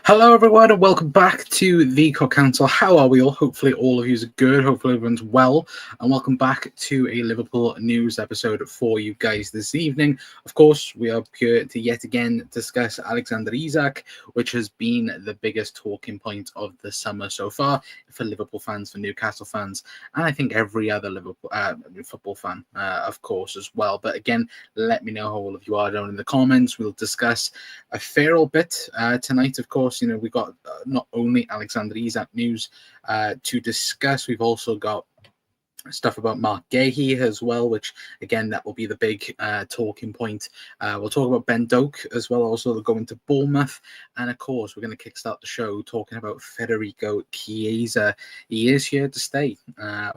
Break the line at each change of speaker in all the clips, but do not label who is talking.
Hello, everyone, and welcome back to the Cock Council. How are we all? Hopefully, all of you are good. Hopefully, everyone's well. And welcome back to a Liverpool news episode for you guys this evening. Of course, we are here to yet again discuss Alexander Isak, which has been the biggest talking point of the summer so far for Liverpool fans, for Newcastle fans, and I think every other Liverpool football fan, of course, as well. But again, let me know how all of you are down in the comments. We'll discuss a fair old bit tonight, of course. You know, we got not only Alexander Isak news to discuss, we've also got stuff about Marc Guehi as well, which again, that will be the big talking point. We'll talk about Ben Doak as well, also going to Bournemouth, and of course we're going to kickstart the show talking about Federico Chiesa. He is here to stay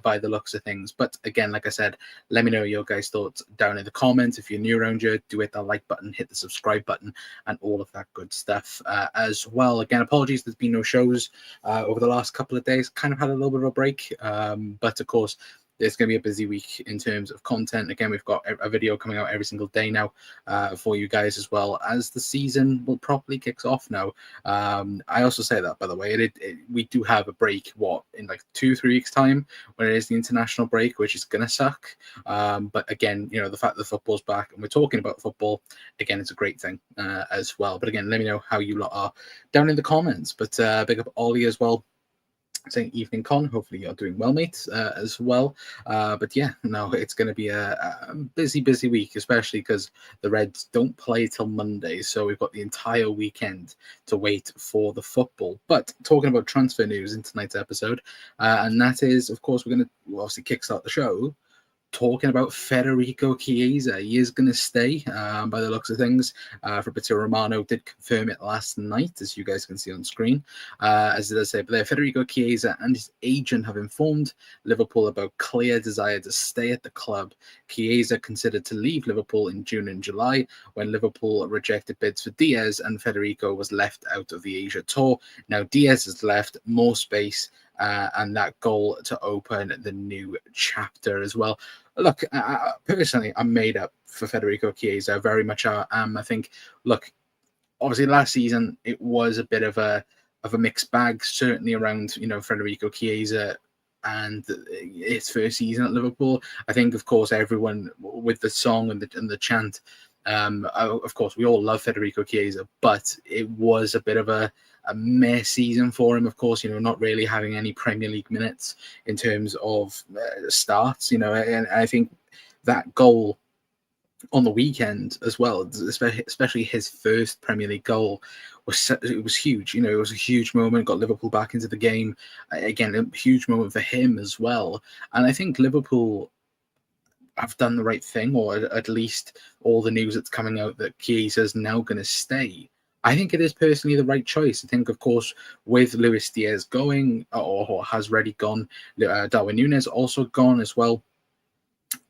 by the looks of things, but again, like I said, let me know your guys' thoughts down in the comments. If you're new around here, do hit that like button, hit the subscribe button, and all of that good stuff as well. Again, apologies, there's been no shows over the last couple of days. Kind of had a little bit of a break, but of course it's going to be a busy week in terms of content. Again, we've got a video coming out every single day now for you guys, as well as the season will properly kicks off now. I also say that, by the way, we do have a break, in like 2-3 weeks time, when it is the international break, which is going to suck. But again, you know, the fact that football's back and we're talking about football, again, it's a great thing as well. But again, let me know how you lot are down in the comments. But big up Ollie as well, saying evening Con, hopefully you're doing well, mate, as well. But yeah, no, it's going to be a busy week, especially because the Reds don't play till Monday, so we've got the entire weekend to wait for the football. But talking about transfer news in tonight's episode, and that is, of course, we're going to obviously kickstart the show talking about Federico Chiesa. He is going to stay by the looks of things. Fabrizio Romano did confirm it last night, as you guys can see on screen. As I say, but there, Federico Chiesa and his agent have informed Liverpool about clear desire to stay at the club. Chiesa considered to leave Liverpool in June and July when Liverpool rejected bids for Diaz and Federico was left out of the Asia tour. Now Diaz has left, more space, and that goal to open the new chapter as well. Look, personally, I'm made up for Federico Chiesa. Very much am. I think, look, obviously last season it was a bit of a mixed bag, certainly around, you know, Federico Chiesa and his first season at Liverpool. I think, of course, everyone with the song and the chant. Of course, we all love Federico Chiesa, but it was a bit of a mess season for him. Of course, you know, not really having any Premier League minutes in terms of starts, you know, and I think that goal on the weekend as well, especially his first Premier League goal, was huge. You know, it was a huge moment, got Liverpool back into the game. Again, a huge moment for him as well. And I think Liverpool have done the right thing, or at least all the news that's coming out that Chiesa is now going to stay. I think it is personally the right choice. I think, of course, with Luis Diaz going, or has already gone, Darwin Núñez also gone as well.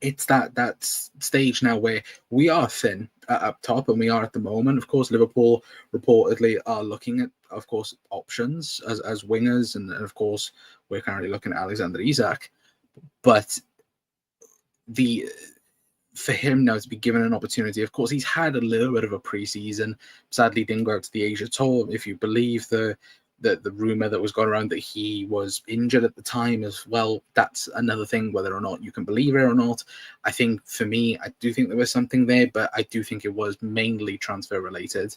It's that stage now where we are thin up top, and we are at the moment. Of course, Liverpool reportedly are looking at, of course, options as wingers, and of course, we're currently looking at Alexander Isak. But for him now to be given an opportunity, of course, he's had a little bit of a pre-season. Sadly, didn't go out to the Asia tour. If you believe the rumor that was going around that he was injured at the time as well, that's another thing, whether or not you can believe it or not. I think for me, I do think there was something there, but I do think it was mainly transfer related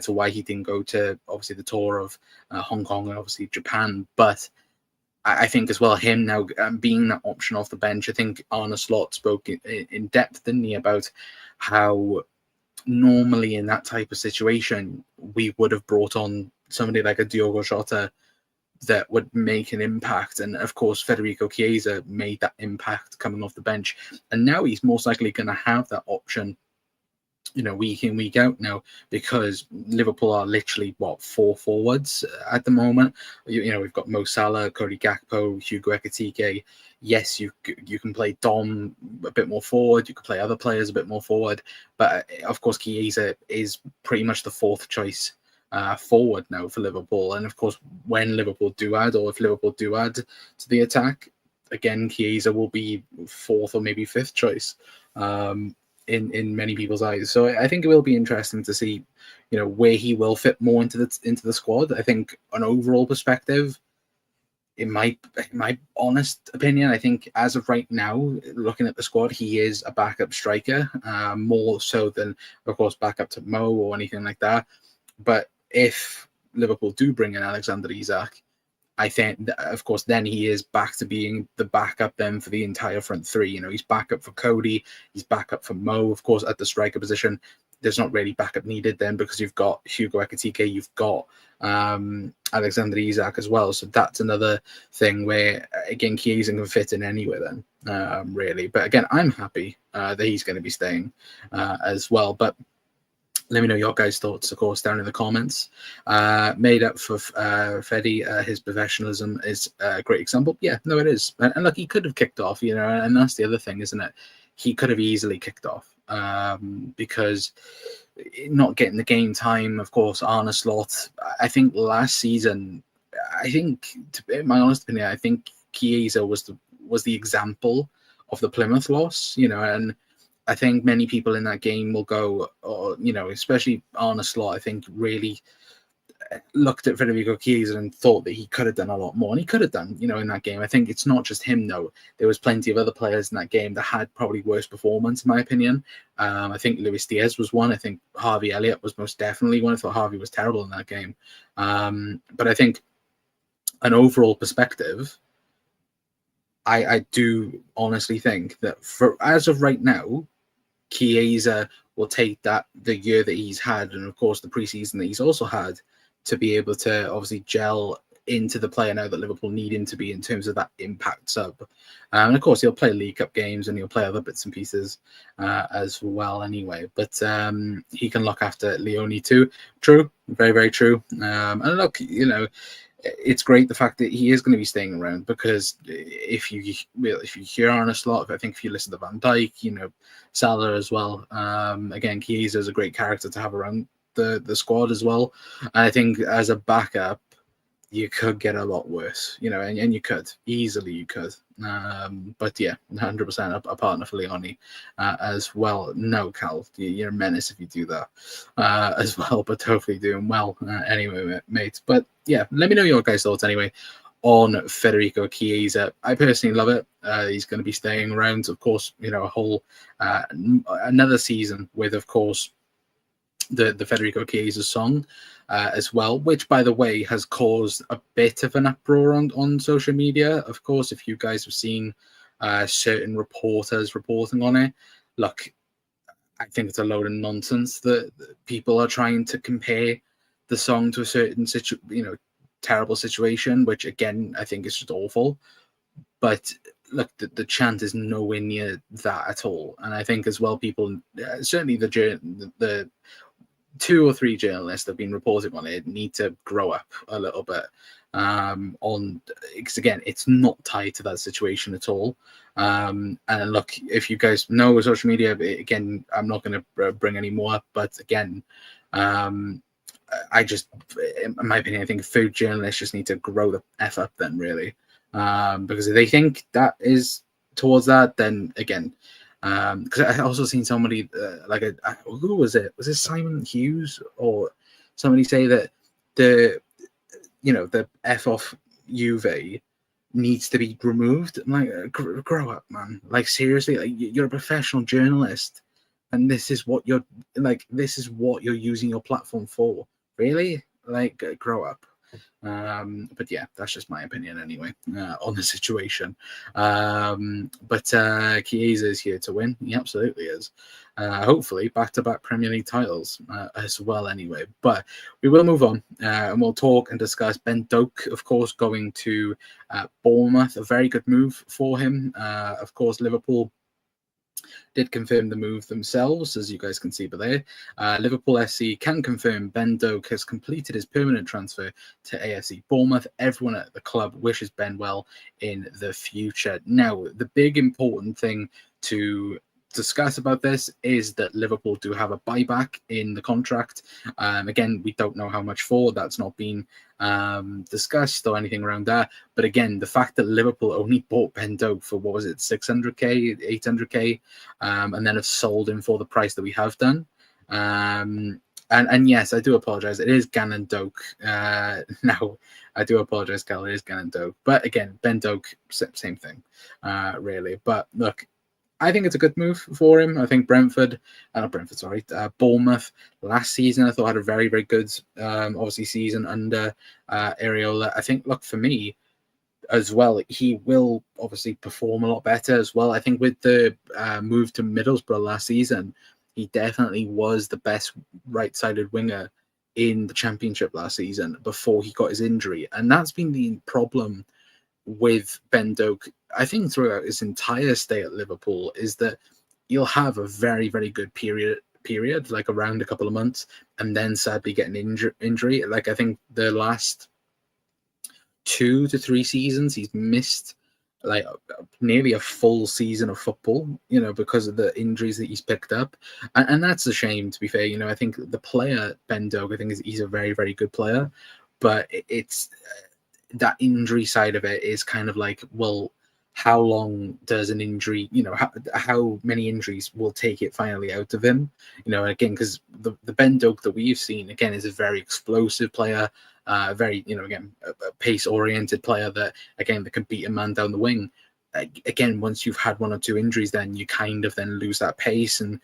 to why he didn't go to, obviously, the tour of Hong Kong and obviously Japan. But I think as well, him now being that option off the bench, I think Arne Slot spoke in depth, didn't he, about how normally in that type of situation, we would have brought on somebody like a Diogo Jota that would make an impact. And of course, Federico Chiesa made that impact coming off the bench. And now he's most likely going to have that option, you know, week in, week out now, because Liverpool are literally, 4 forwards at the moment. You know, we've got Mo Salah, Cody Gakpo, Hugo Ekitike. Yes, you can play Dom a bit more forward. You could play other players a bit more forward. But of course, Chiesa is pretty much the fourth choice forward now for Liverpool. And of course, when Liverpool do add, or if Liverpool do add to the attack, again, Chiesa will be fourth or maybe fifth choice. in many people's eyes. So I think it will be interesting to see, where he will fit more into the squad. I think an overall perspective, in my honest opinion, I think as of right now, looking at the squad, he is a backup striker, more so than, of course, backup to Mo or anything like that. But if Liverpool do bring in Alexander Isak, I think, of course, then he is back to being the backup then for the entire front three. He's backup for Cody, he's backup for Mo, of course, at the striker position. There's not really backup needed then because you've got Hugo Ekitike, you've got Alexander Isak as well. So that's another thing where, again, Chiesa can fit in anywhere then, really. But again, I'm happy that he's going to be staying as well. But let me know your guys' thoughts, of course, down in the comments. Made up for Fede, his professionalism is a great example. Yeah, no, it is. And look, he could have kicked off, and that's the other thing, isn't it? He could have easily kicked off because not getting the game time, of course, Arne Slot. I think last season, in my honest opinion, I think Chiesa was the example of the Plymouth loss, and I think many people in that game will go, especially Arne Slot, I think really looked at Federico Chiesa and thought that he could have done a lot more. And he could have done, in that game. I think it's not just him, though. There was plenty of other players in that game that had probably worse performance, in my opinion. I think Luis Diaz was one. I think Harvey Elliott was most definitely one. I thought Harvey was terrible in that game. But I think an overall perspective, I do honestly think that as of right now, Chiesa will take the year that he's had, and of course the preseason that he's also had, to be able to obviously gel into the player now that Liverpool need him to be in terms of that impact sub. And of course he'll play League Cup games and he'll play other bits and pieces as well anyway. But he can look after Leone too. True, very, very true. And look, it's great the fact that he is going to be staying around, because if you hear Arne Slot, I think if you listen to Van Dijk, Salah as well, again, Chiesa is a great character to have around the squad as well. And I think as a backup, you could get a lot worse, and you could easily, but yeah, 100% a partner for Leone as well. No, Cal, you're a menace if you do that as well, but hopefully doing well anyway, mate. But yeah, let me know your guys' thoughts anyway on Federico Chiesa. I personally love it. He's going to be staying around, of course, a whole another season with, of course, the Federico Chiesa song as well, which, by the way, has caused a bit of an uproar on social media. Of course, if you guys have seen certain reporters reporting on it, look, I think it's a load of nonsense that people are trying to compare the song to a certain terrible situation, which again I think is just awful. But look, the chant is nowhere near that at all. And I think as well, people, certainly the 2 or 3 journalists that have been reporting on it, need to grow up a little bit because again, it's not tied to that situation at all. And look, if you guys know social media, again, I'm not going to bring any more up, but again, I just, in my opinion, I think food journalists just need to grow the F up then, really. Because if they think that is towards that, then again, because I also seen somebody who was it? Was it Simon Hughes or somebody say that the F off Juve needs to be removed? I'm like, grow up, man! Like seriously, like you're a professional journalist, and this is what you're using your platform for. Really, like grow up. But yeah, that's just my opinion anyway on the situation. But Chiesa is here to win. He absolutely is. Hopefully back-to-back Premier League titles as well anyway. But we will move on and we'll talk and discuss Ben Doak, of course, going to Bournemouth. A very good move for him. Of course, Liverpool did confirm the move themselves, as you guys can see there. Liverpool FC can confirm Ben Doak has completed his permanent transfer to AFC Bournemouth. Everyone at the club wishes Ben well in the future. Now, the big important thing to discuss about this is that Liverpool do have a buyback in the contract. Again, we don't know how much for. That's not been discussed or anything around that. But again, the fact that Liverpool only bought Ben Doak for, what was it, 600k, 800k, and then have sold him for the price that we have done. And yes, I do apologize. It is Gannon Doak. Now, I do apologize, Cal. It is Gannon Doak. But again, Ben Doak, same thing, really. But look, I think it's a good move for him. I think Bournemouth last season, I thought had a very, very good, obviously, season under Areola. I think, look, for me as well, he will obviously perform a lot better as well. I think with the move to Middlesbrough last season, he definitely was the best right-sided winger in the Championship last season before he got his injury. And that's been the problem with Ben Doak, I think, throughout his entire stay at Liverpool, is that you'll have a very, very good period, like around a couple of months, and then sadly get an injury. Like, I think the last 2 to 3 seasons, he's missed like nearly a full season of football, because of the injuries that he's picked up. And that's a shame, to be fair. I think the player, Ben Doak, I think he's a very, very good player, but it's that injury side of it is kind of like, well, how long does an injury, how many injuries will take it finally out of him? Again, because the Ben Doak that we've seen, again, is a very explosive player, very, again, a pace-oriented player that can beat a man down the wing. Again, once you've had 1 or 2 injuries, then you kind of then lose that pace. And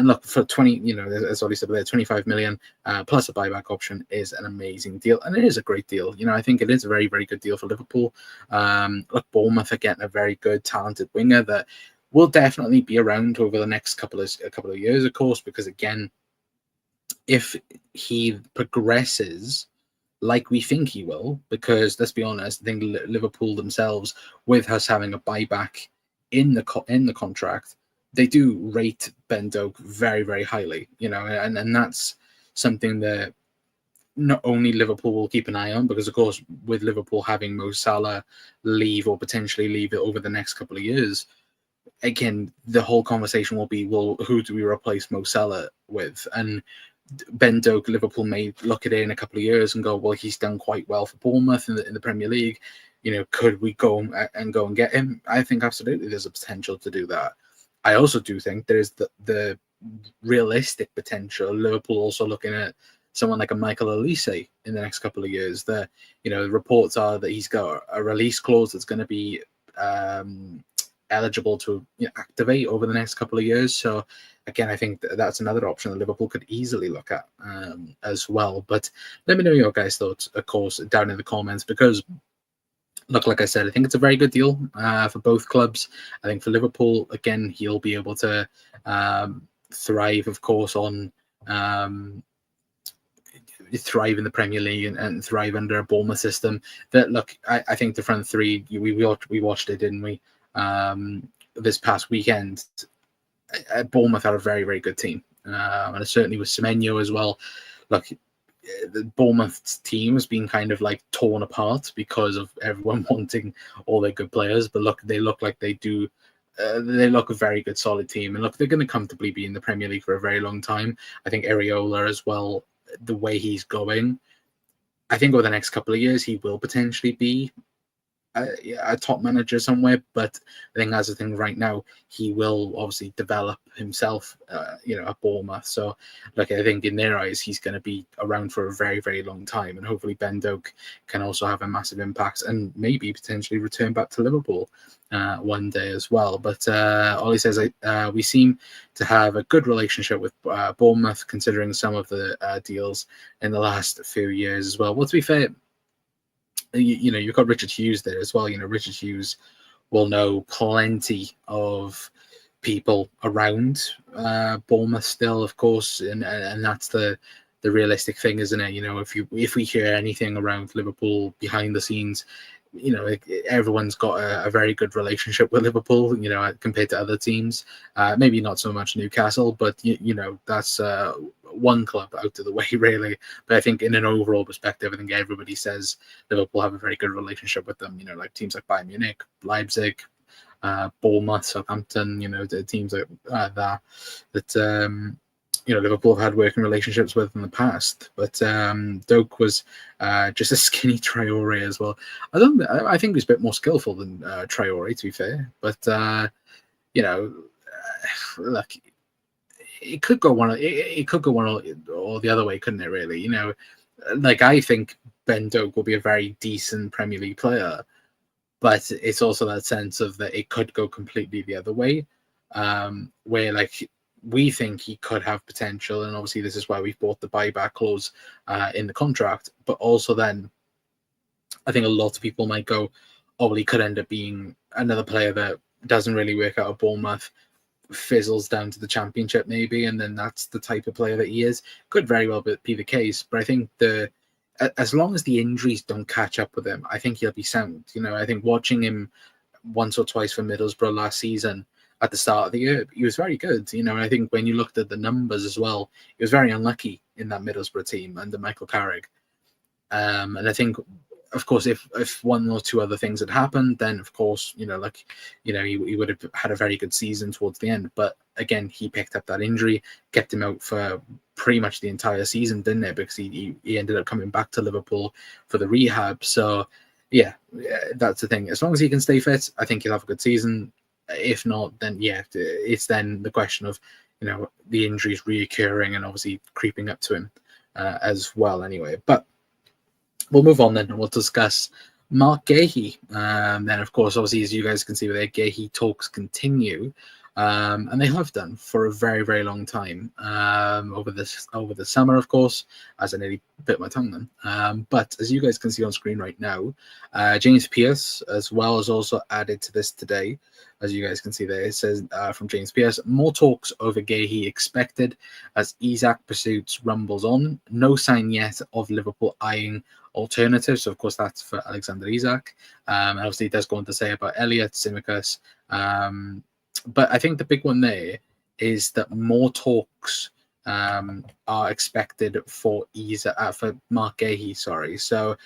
look, for 20, as Ollie said there, 25 million plus a buyback option is an amazing deal, and it is a great deal. I think it is a very, very good deal for Liverpool. Look, Bournemouth are getting a very good, talented winger that will definitely be around over the next couple of years, of course, because again, if he progresses like we think he will, because let's be honest, I think Liverpool themselves, with us having a buyback in the contract, they do rate Ben Doak very, very highly, and that's something that not only Liverpool will keep an eye on, because of course with Liverpool having Mo Salah leave or potentially leave it over the next couple of years, again, the whole conversation will be, well, who do we replace Mo Salah with? And Ben Doak, Liverpool may look at it in a couple of years and go, well, he's done quite well for Bournemouth in the Premier League. Could we go and get him? I think absolutely there's a potential to do that. I also do think there's the realistic potential. Liverpool also looking at someone like a Michael Olise in the next couple of years. The reports are that he's got a release clause that's going to be eligible to activate over the next couple of years. So again, I think that's another option that Liverpool could easily look at as well. But let me know your guys' thoughts, of course, down in the comments, because look, like I said, I think it's a very good deal for both clubs. I think for Liverpool, again, he'll be able to thrive, of course, on thrive in the Premier League and thrive under a Bournemouth system. That, look, I think the front three, we watched it, didn't we? This past weekend, Bournemouth are a very, very good team, and certainly with Semenyo as well. Look, the Bournemouth team has been kind of like torn apart because of everyone wanting all their good players, but look, they look like they do. They look a very good, solid team, and look, they're going to comfortably be in the Premier League for a very long time. I think Areola as well, the way he's going, I think over the next couple of years he will potentially be a top manager somewhere, but I think as a thing right now, he will obviously develop himself, at Bournemouth. So, like, I think in their eyes, he's going to be around for a very, very long time, and hopefully Ben Doak can also have a massive impact and maybe potentially return back to Liverpool one day as well. But Ollie says we seem to have a good relationship with Bournemouth, considering some of the deals in the last few years as well. Well, to be fair, you've got Richard Hughes there as well. Richard Hughes will know plenty of people around Bournemouth still, of course, and that's the realistic thing, isn't it? If we hear anything around Liverpool behind the scenes, everyone's got a very good relationship with Liverpool, compared to other teams. Maybe not so much Newcastle, but that's one club out of the way, really. But I think in an overall perspective, I think everybody says Liverpool have a very good relationship with them. Like teams like Bayern Munich, Leipzig, Bournemouth, Southampton, the teams that Liverpool have had working relationships with in the past. But Doak was just a skinny Traore as well. I think he's a bit more skillful than Traore, to be fair. But look, it could go one. It could go one or the other way, couldn't it? Really, I think Ben Doak will be a very decent Premier League player, but it's also that sense of that it could go completely the other way, where we think he could have potential, and obviously this is why we've bought the buyback clause in the contract. But also then, I think a lot of people might go, oh, well, he could end up being another player that doesn't really work out at Bournemouth, fizzles down to the Championship maybe, and then that's the type of player that he is. Could very well be the case, but I think as long as the injuries don't catch up with him, I think he'll be sound. I think watching him once or twice for Middlesbrough last season at the start of the year, he was very good. And I think when you looked at the numbers as well, he was very unlucky in that Middlesbrough team under Michael Carrick. And I think, of course, if one or two other things had happened, then of course, he would have had a very good season towards the end. But again, he picked up that injury, kept him out for pretty much the entire season, didn't it? Because he ended up coming back to Liverpool for the rehab. So yeah, that's the thing. As long as he can stay fit, I think he'll have a good season. If not, then yeah, it's then the question of the injuries reoccurring and obviously creeping up to him as well. Anyway, but we'll move on then, and we'll discuss Marc Guehi. Then, of course, obviously, as you guys can see, with their Guehi talks continue, and they have done for a very, very long time over the summer, of course, as I nearly bit my tongue then. But as you guys can see on screen right now, James Pearce as well has also added to this today. As you guys can see there, it says from James Pearce, more talks over Guehi expected as Isak pursuits rumbles on. No sign yet of Liverpool eyeing alternatives. So, of course, that's for Alexander Isak. And obviously, it does go on to say about Elliot, Tsimikas. But I think the big one there is that more talks are expected for Marc Guehi. Sorry. So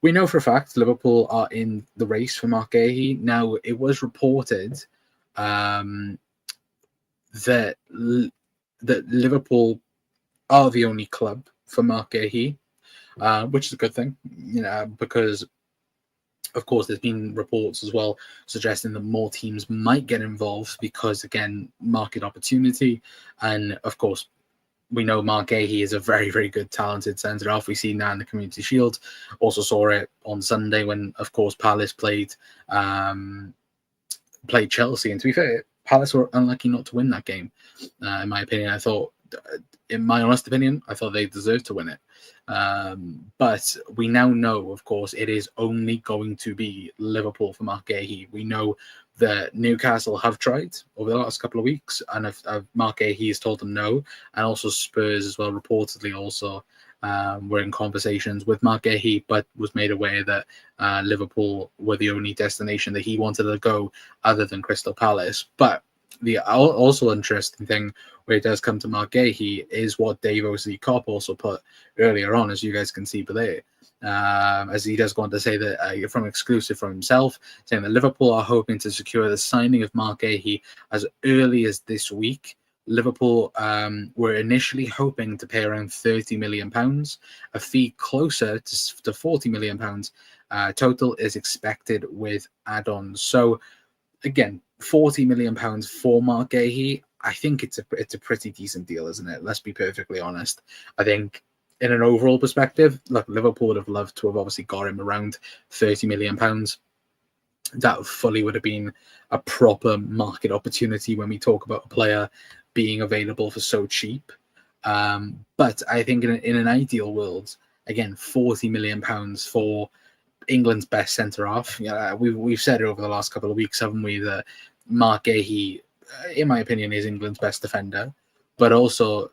we know for a fact Liverpool are in the race for Marc Guehi. Now, it was reported that Liverpool are the only club for Marc Guehi, which is a good thing, because of course there's been reports as well suggesting that more teams might get involved because, again, market opportunity. And of course, we know Marc Guehi is a very, very good, talented centre-half. We've seen that in the Community Shield. Also saw it on Sunday when, of course, Palace played Chelsea. And to be fair, Palace were unlucky not to win that game. In my opinion, in my honest opinion, I thought they deserved to win it. But we now know, of course, it is only going to be Liverpool for Marc Guehi. We know that Newcastle have tried over the last couple of weeks, and Marc Guehi has told them no. And also Spurs as well, reportedly also were in conversations with Marc Guehi, but was made aware that Liverpool were the only destination that he wanted to go other than Crystal Palace. But the also interesting thing where it does come to Marc Guehi is what Dave O.C. Kopp also put earlier on, as you guys can see below. As he does go on to say that from exclusive from himself, saying that Liverpool are hoping to secure the signing of Marc Guehi as early as this week. Liverpool were initially hoping to pay around £30 million, a fee closer to £40 million. Total is expected with add-ons. So again, £40 million for Marc Guehi, I think it's a pretty decent deal, isn't it? Let's be perfectly honest. I think in an overall perspective, look, Liverpool would have loved to have obviously got him around £30 million. That fully would have been a proper market opportunity when we talk about a player being available for so cheap. But I think in an ideal world, again, £40 million for England's best centre-half. Yeah, we've said it over the last couple of weeks, haven't we, that Marc Guehi, in my opinion, is England's best defender. But also,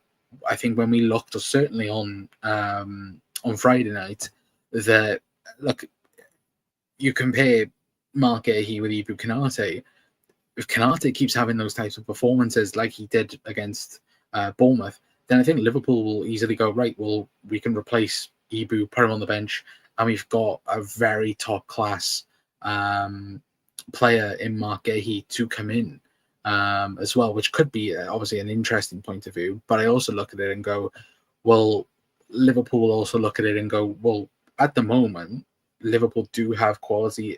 I think when we looked, certainly on Friday night, that, look, you compare Marc Guehi with Ibou Konate. If Konate keeps having those types of performances like he did against Bournemouth, then I think Liverpool will easily go, right, well, we can replace Ibou, put him on the bench, and we've got a very top-class player in Marc Guehi to come in as well, which could be obviously an interesting point of view. But I also look at it and go, well, Liverpool will also look at it and go, well, at the moment, Liverpool do have quality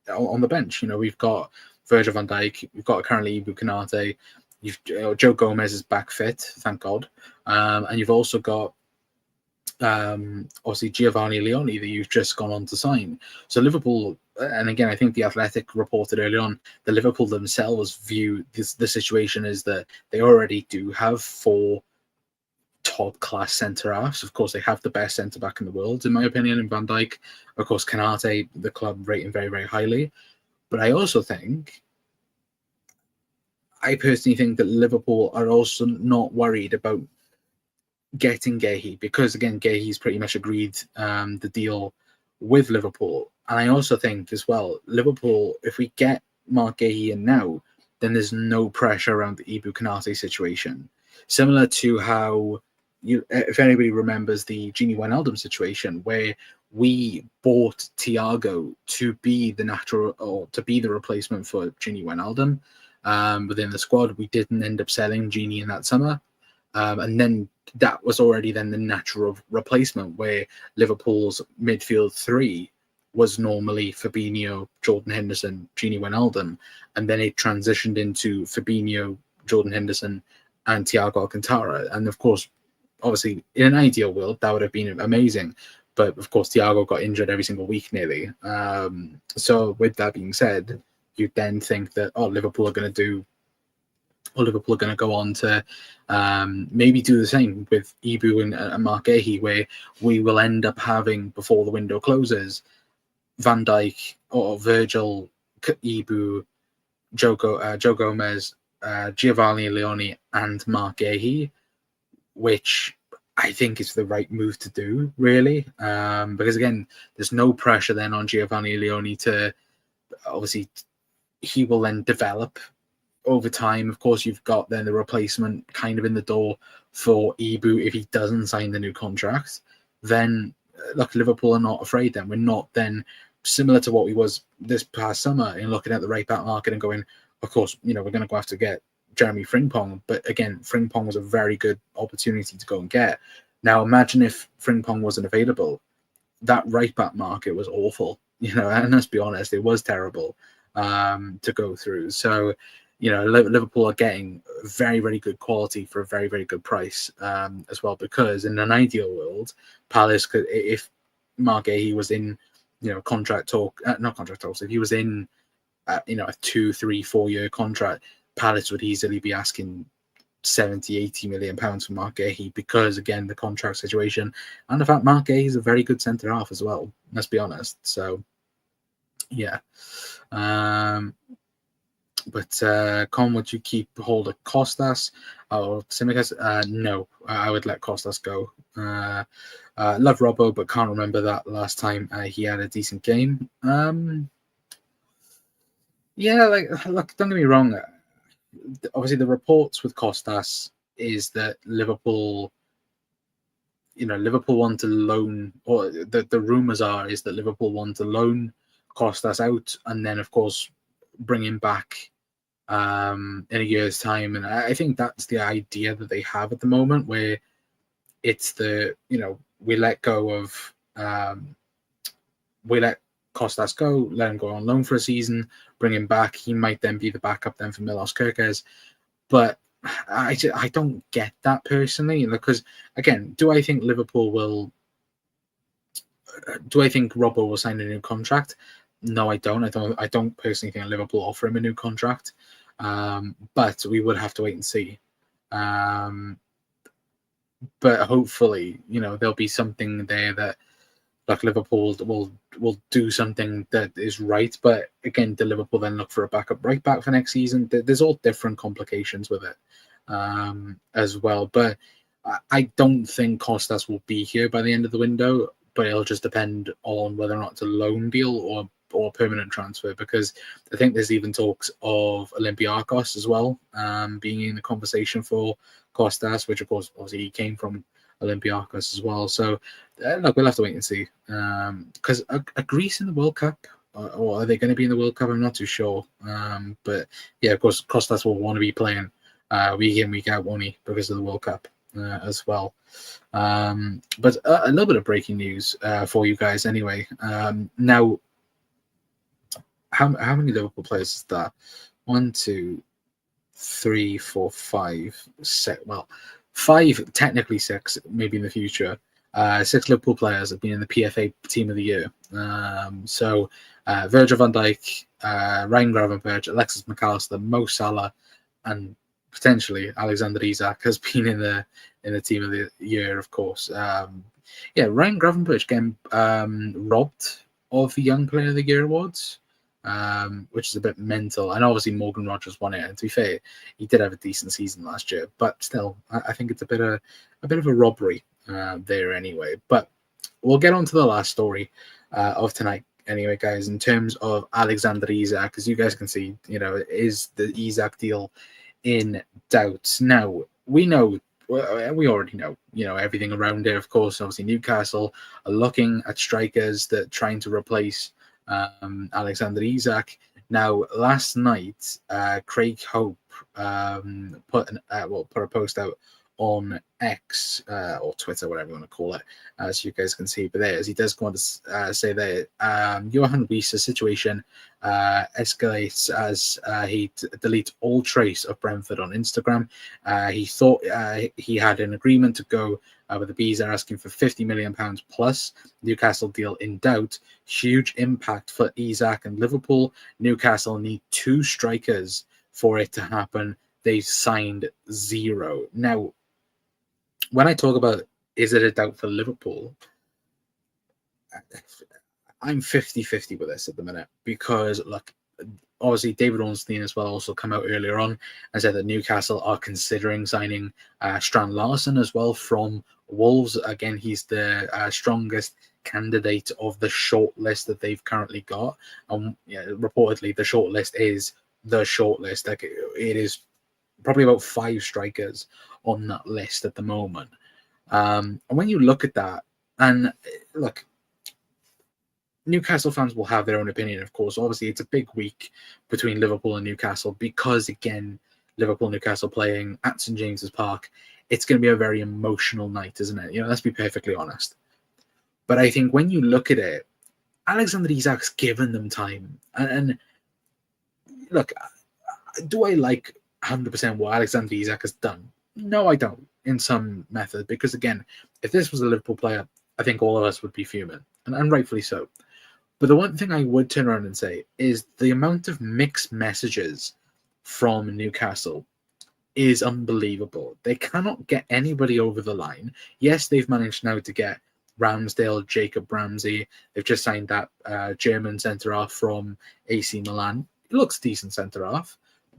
on the bench. We've got Virgil van Dijk, we've got currently Ibu Konate, Joe Gomez is back fit, thank God, and you've also got obviously Giovanni Leone that you've just gone on to sign. So Liverpool, and again, I think the Athletic reported early on that Liverpool themselves view the situation as that they already do have 4 top class centre halves. Of course, they have the best centre back in the world, in my opinion, in Van Dijk. Of course, Konate, the club rating very, very highly. But I also think, I personally think that Liverpool are also not worried about getting Guehi, because again, Guehi's pretty much agreed the deal with Liverpool. And I also think as well, Liverpool, if we get Marc Guehi in now, then there's no pressure around the Ibu Konate situation. Similar to how, if anybody remembers the Gini Wijnaldum situation, where we bought Thiago to be the natural, or to be the replacement for Gini Wijnaldum within the squad. We didn't end up selling Gini in that summer. And then that was already then the natural replacement, where Liverpool's midfield 3 was normally Fabinho, Jordan Henderson, Gini Wijnaldum, and then it transitioned into Fabinho, Jordan Henderson, and Thiago Alcantara. And of course, obviously, in an ideal world, that would have been amazing. But of course, Thiago got injured every single week nearly. So with that being said, you then think that, Liverpool are going to go on to maybe do the same with Ibu and Marc Guehi, where we will end up having, before the window closes, Van Dijk or Virgil, Ibu, Joe Gomez, Giovanni Leone, and Marc Guehi, which I think is the right move to do, really, because again, there's no pressure then on Giovanni Leone to, obviously, he will then develop over time. Of course, you've got then the replacement kind of in the door for Ibu if he doesn't sign the new contract. Then, look, Liverpool are not afraid then. We're not then similar to what we was this past summer in looking at the right back market and going, of course, we're going to go have to get Jeremy Frimpong. But again, Frimpong was a very good opportunity to go and get. Now, imagine if Frimpong wasn't available. That right back market was awful, and let's be honest, it was terrible to go through. So, Liverpool are getting very, very good quality for a very, very good price as well, because in an ideal world, Palace could, if Marc Guehi was in, not contract talks, if he was in, a 2, 3, 4 year contract, Palace would easily be asking 70, 80 million pounds for Marc Guehi, because again, the contract situation and the fact Marc Guehi is a very good centre half as well, let's be honest. So, yeah. But Con, would you keep hold of Costas or Tsimikas? No, I would let Costas go. Love Robbo, but can't remember that last time he had a decent game. Yeah, look, don't get me wrong. Obviously, the reports with Costas is that Liverpool want to loan, or the rumours is that Liverpool want to loan Costas out, and then, of course, bring him back in a year's time. And I think that's the idea that they have at the moment, where it's we let go of we let Costas go, let him go on loan for a season, bring him back. He might then be the backup then for Milos Kerkez. But I don't get that personally, because again, do I think Robbo will sign a new contract? No, I don't. I don't personally think Liverpool offer him a new contract. But we would have to wait and see. But hopefully, there'll be something there that, like, Liverpool will do something that is right. But again, do Liverpool then look for a backup right back for next season? There's all different complications with it as well. But I don't think Costas will be here by the end of the window. But it'll just depend on whether or not it's a loan deal or permanent transfer, because I think there's even talks of Olympiacos as well being in the conversation for Costas, which of course obviously he came from Olympiacos as well. So look, we'll have to wait and see, because a Greece in the World Cup, or are they going to be in the World Cup? I'm not too sure. But yeah, of course, Costas will want to be playing week in, week out, won't he, because of the World Cup as well. But a little bit of breaking news for you guys anyway. Now, how many Liverpool players is that? 1, 2, 3, 4, 5, 6. Well, 5, technically 6, maybe in the future. 6 Liverpool players have been in the PFA Team of the Year. So Virgil van Dijk, Ryan Gravenberch, Alexis McAllister, Mo Salah, and potentially Alexander Isak has been in the Team of the Year, of course. Yeah, Ryan Gravenberch getting robbed of the Young Player of the Year awards, which is a bit mental. And obviously Morgan Rogers won it. And to be fair, he did have a decent season last year, but still, I think it's a bit of a robbery there anyway. But we'll get on to the last story of tonight anyway, guys. In terms of Alexander Isak, as you guys can see, is the Isak deal in doubt? Now, we already know, everything around it. Of course, obviously Newcastle are looking at strikers that trying to replace Alexander Isak. Now, last night, Craig Hope put a post out on X or Twitter, whatever you want to call it, as you guys can see. But there, as he does go on to say that Johan Wies's situation escalates as he deletes all trace of Brentford on Instagram. He thought he had an agreement to go with the Bees are asking for £50 million plus. Newcastle deal in doubt. Huge impact for Isak and Liverpool. Newcastle need 2 strikers for it to happen. They've signed 0. Now, when I talk about is it a doubt for Liverpool, I'm 50-50 with this at the minute because, look, obviously David Ornstein as well also come out earlier on and said that Newcastle are considering signing Strand Larsen as well from Wolves. Again, he's the strongest candidate of the short list that they've currently got. Reportedly, the short list is the short list. Like, it is probably about 5 strikers on that list at the moment. And when you look at that, and look, Newcastle fans will have their own opinion, of course. Obviously, it's a big week between Liverpool and Newcastle because, again, Liverpool and Newcastle playing at St James's Park. It's going to be a very emotional night, isn't it? Let's be perfectly honest. But I think when you look at it, Alexander Isak's given them time. And look, do I like 100% what Alexander Isak has done? No, I don't, in some method. Because, again, if this was a Liverpool player, I think all of us would be fuming. And rightfully so. But the one thing I would turn around and say is the amount of mixed messages from Newcastle is unbelievable. They cannot get anybody over the line. Yes, they've managed now to get Ramsdale, Jacob Ramsey. They've just signed that German centre-half from AC Milan. It looks decent centre-half.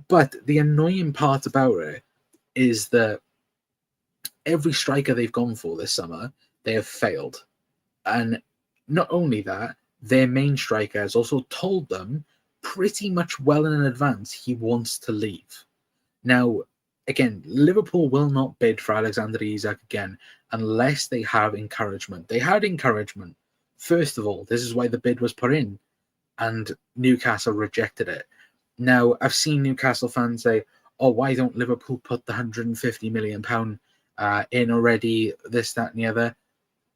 But the annoying part about it is that every striker they've gone for this summer, they have failed. And not only that, their main striker has also told them pretty much well in advance he wants to leave. Now, again, Liverpool will not bid for Alexander Isak again unless they have encouragement. They had encouragement. First of all, this is why the bid was put in, and Newcastle rejected it. Now, I've seen Newcastle fans say, oh, why don't Liverpool put the £150 million in already, this, that, and the other?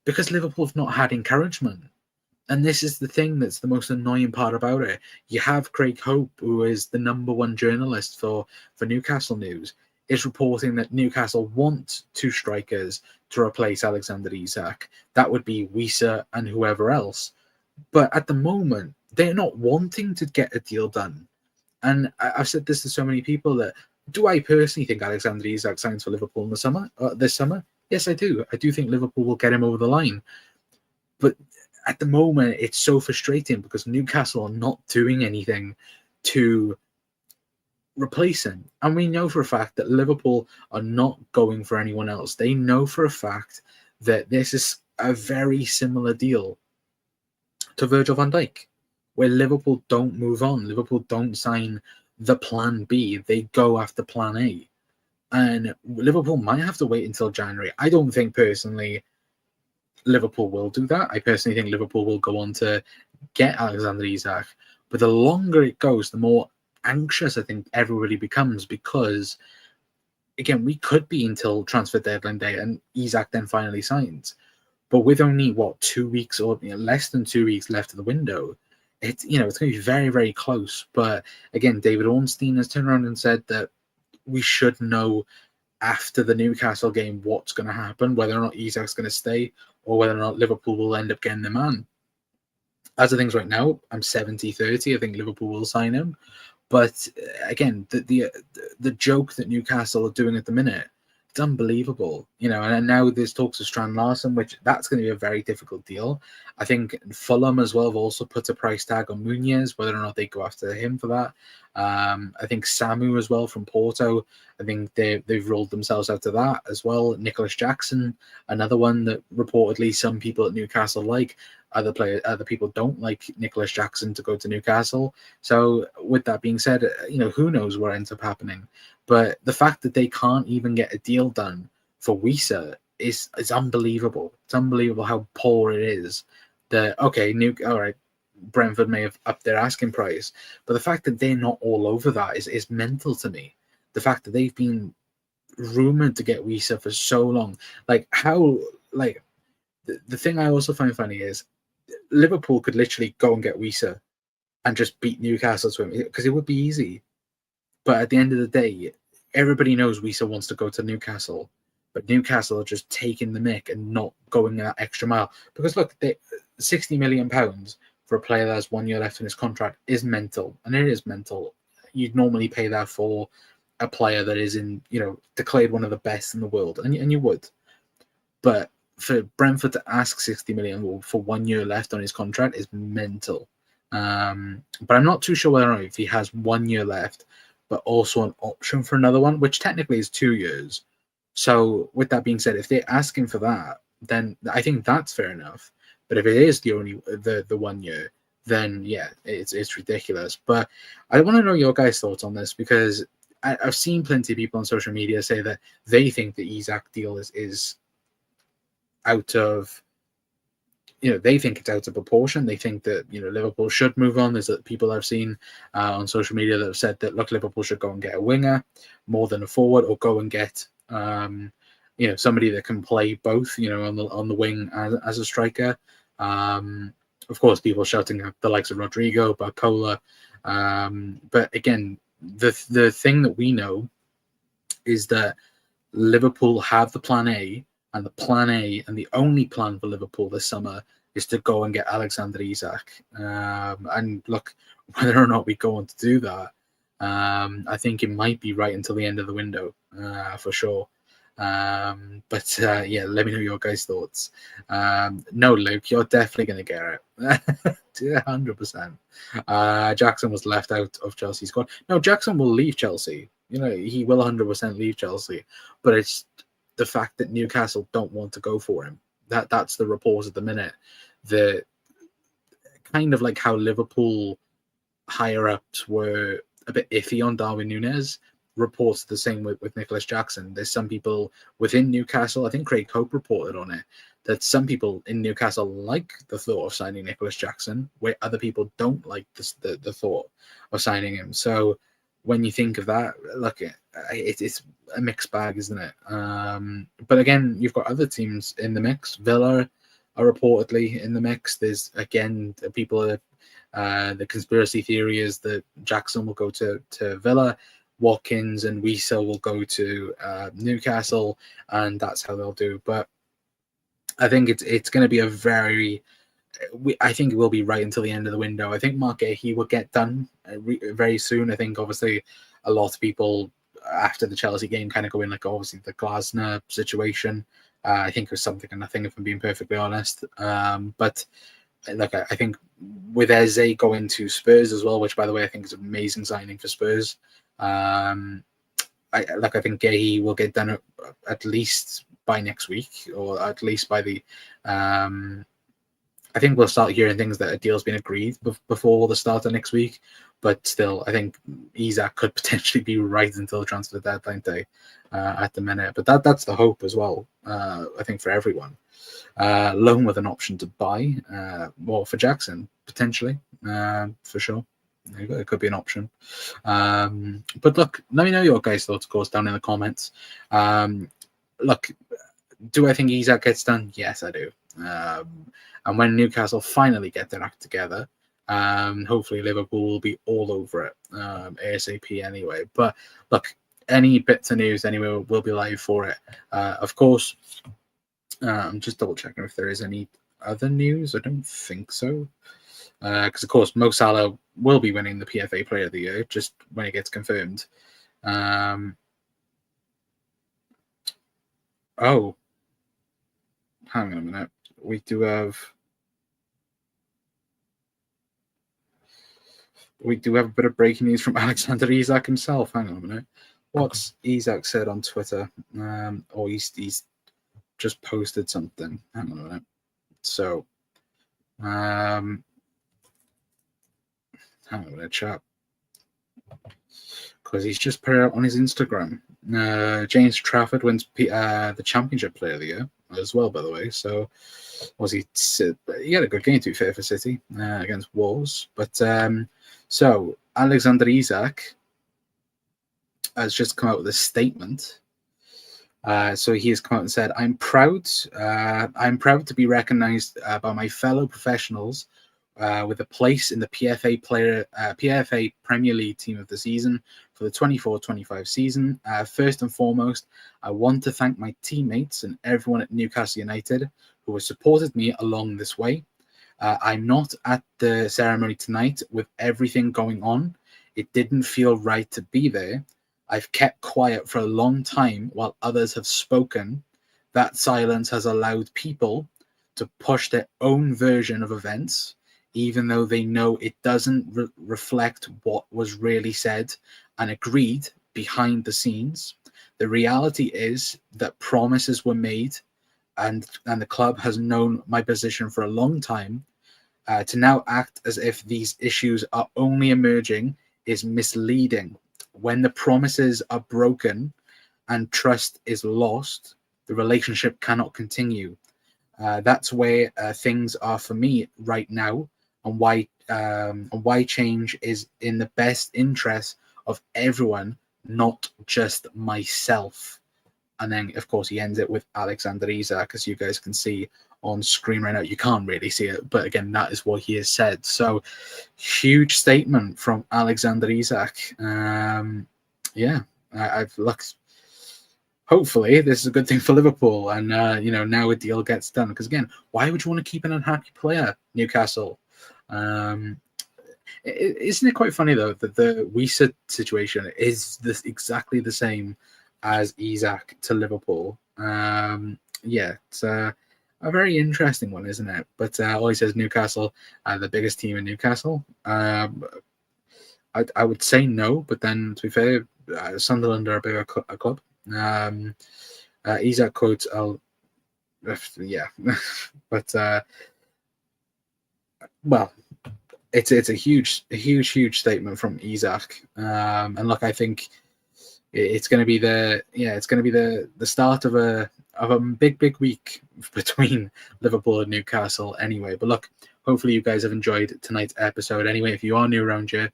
Because Liverpool have not had encouragement. And this is the thing that's the most annoying part about it. You have Craig Hope, who is the #1 journalist for Newcastle News, is reporting that Newcastle want 2 strikers to replace Alexander Isak. That would be Wiese and whoever else. But at the moment, they're not wanting to get a deal done. And I've said this to so many people that, do I personally think Alexander Isak signs for Liverpool in the summer? This summer? Yes, I do. I do think Liverpool will get him over the line. But at the moment, it's so frustrating because Newcastle are not doing anything to replace him. And we know for a fact that Liverpool are not going for anyone else. They know for a fact that this is a very similar deal to Virgil van Dijk, where Liverpool don't move on. Liverpool don't sign the plan B. They go after plan A. And Liverpool might have to wait until January. I don't think personally Liverpool will do that. I personally think Liverpool will go on to get Alexander Isak. But the longer it goes, the more anxious I think everybody becomes, because again, we could be until transfer deadline day and Isak then finally signs. But with only 2 weeks or less than 2 weeks left of the window, it's it's going to be very, very close. But again, David Ornstein has turned around and said that we should know after the Newcastle game what's going to happen, whether or not Isak's going to stay or whether or not Liverpool will end up getting the man. As of things right now, I'm 70-30. I think Liverpool will sign him. But again, the joke that Newcastle are doing at the minute, it's unbelievable, and now there's talks of Strand Larsen, which that's going to be a very difficult deal. I think Fulham as well have also put a price tag on Muñoz, whether or not they go after him for that. I think Samu as well from Porto, I think they've rolled themselves out to that as well. Nicholas Jackson, another one that reportedly some people at Newcastle like. Other people don't like Nicholas Jackson to go to Newcastle. So with that being said, who knows what ends up happening. But the fact that they can't even get a deal done for Wissa is unbelievable. It's unbelievable how poor it is. All right, Brentford may have upped their asking price, but the fact that they're not all over that is mental to me. The fact that they've been rumored to get Wissa for so long, the thing I also find funny is Liverpool could literally go and get Wissa and just beat Newcastle to him, because it would be easy. But at the end of the day, everybody knows Wissa wants to go to Newcastle, but Newcastle are just taking the mick and not going that extra mile. Because look, £60 million for a player that has 1 year left in his contract is mental, and it is mental. You'd normally pay that for a player that is declared one of the best in the world, and you would. But for Brentford to ask 60 million for 1 year left on his contract is mental. But I'm not too sure whether or not if he has 1 year left, but also an option for another one, which technically is 2 years. So with that being said, if they're asking for that, then I think that's fair enough. But if it is the 1 year, then yeah, it's ridiculous. But I want to know your guys' thoughts on this, because I've seen plenty of people on social media say that they think the Isak deal is out of, they think it's out of proportion. They think that, Liverpool should move on. There's people I've seen on social media that have said that, look, Liverpool should go and get a winger more than a forward, or go and get, somebody that can play both, on the wing as a striker. Of course, people shouting at the likes of Rodrigo, Barcola. But again, the thing that we know is that Liverpool have the plan A, and the plan A and the only plan for Liverpool this summer is to go and get Alexander Isak. And look, whether or not we go on to do that, I think it might be right until the end of the window, for sure. But yeah, let me know your guys' thoughts. No, Luke, you're definitely going to get it. 100%. Jackson was left out of Chelsea's squad. No, Jackson will leave Chelsea. He will 100% leave Chelsea. But it's the fact that Newcastle don't want to go for him. That's the report at the minute. The kind of like how Liverpool higher ups were a bit iffy on Darwin Núñez. Reports the same with Nicholas Jackson. There's some people within Newcastle, I think Craig Hope reported on it, that some people in Newcastle like the thought of signing Nicholas Jackson, where other people don't like the thought of signing him. So when you think of that, look, it's a mixed bag, isn't it? But again, you've got other teams in the mix. Villa are reportedly in the mix. There's, again, people, the conspiracy theory is that Jackson will go to Villa, Watkins and Wissa will go to Newcastle, and that's how they'll do. But I think it's going to be I think it will be right until the end of the window. I think Marc Guehi will get done very soon. I think obviously a lot of people after the Chelsea game kind of go in like obviously the Glasner situation. I think it was something and nothing, if I'm being perfectly honest. But like I think with Eze going to Spurs as well, which by the way I think is an amazing signing for Spurs. I think Guehi will get done at least by next week, or at least by the I think we'll start hearing things that a deal's been agreed before the start of next week. But still, I think Isak could potentially be right until the transfer deadline day at the minute. But that's the hope as well, I think, for everyone. Loan with an option to buy, for Jackson, potentially, for sure. It could be an option. But look, let me know your guys' thoughts, of course, down in the comments. Look, do I think Isak gets done? Yes, I do. And when Newcastle finally get their act together, hopefully Liverpool will be all over it ASAP anyway. But look, any bits of news anyway, we'll be live for it. Of course, I'm just double checking if there is any other news. I don't think so. Because, of course, Mo Salah will be winning the PFA Player of the Year just when it gets confirmed. Oh, hang on a minute. We do have a bit of breaking news from Alexander Isak himself. Hang on a minute. What's Isak said on Twitter? Or he's just posted something. Hang on a minute. So, hang on a minute, chat. Because he's just put it out on his Instagram. James Trafford wins the Championship Player of the Year as well, by the way. So, he had a good game, to be fair, for City against Wolves. But so Alexander Isak has just come out with a statement. So he has come out and said, I'm proud to be recognised by my fellow professionals with a place in the PFA Premier League team of the season for the 24-25 season. First and foremost, I want to thank my teammates and everyone at Newcastle United who has supported me along this way. I'm not at the ceremony tonight with everything going on. It didn't feel right to be there. I've kept quiet for a long time while others have spoken. That silence has allowed people to push their own version of events, even though they know it doesn't reflect what was really said and agreed behind the scenes. The reality is that promises were made, and the club has known my position for a long time. To now act as if these issues are only emerging is misleading. When the promises are broken and trust is lost, the relationship cannot continue. That's where things are for me right now, and why change is in the best interest of everyone, not just myself. And then, of course, he ends it with Alexander Isak, as you guys can see on screen right now. You can't really see it, but again, that is what he has said. So, huge statement from Alexander Isak. I've looked. Hopefully, this is a good thing for Liverpool, and now a deal gets done. Because again, why would you want to keep an unhappy player, Newcastle? Isn't it quite funny though that the Wiese situation is exactly the same as Isak to Liverpool? It's a very interesting one, isn't it? But always says Newcastle, the biggest team in Newcastle. I would say no, but then to be fair, Sunderland are a bigger club. Isak quotes, but it's a huge statement from Isak, and look, I think it's going to be the start of a big week between Liverpool and Newcastle anyway. But look, hopefully you guys have enjoyed tonight's episode anyway. If you are new around here,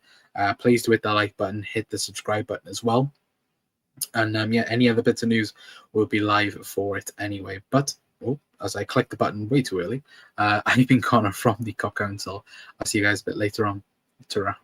please do hit that like button, hit the subscribe button as well, and any other bits of news will be live for it anyway. But as I clicked the button way too early, I've been Connor from the Cock Council. I'll see you guys a bit later on. Ta-ra.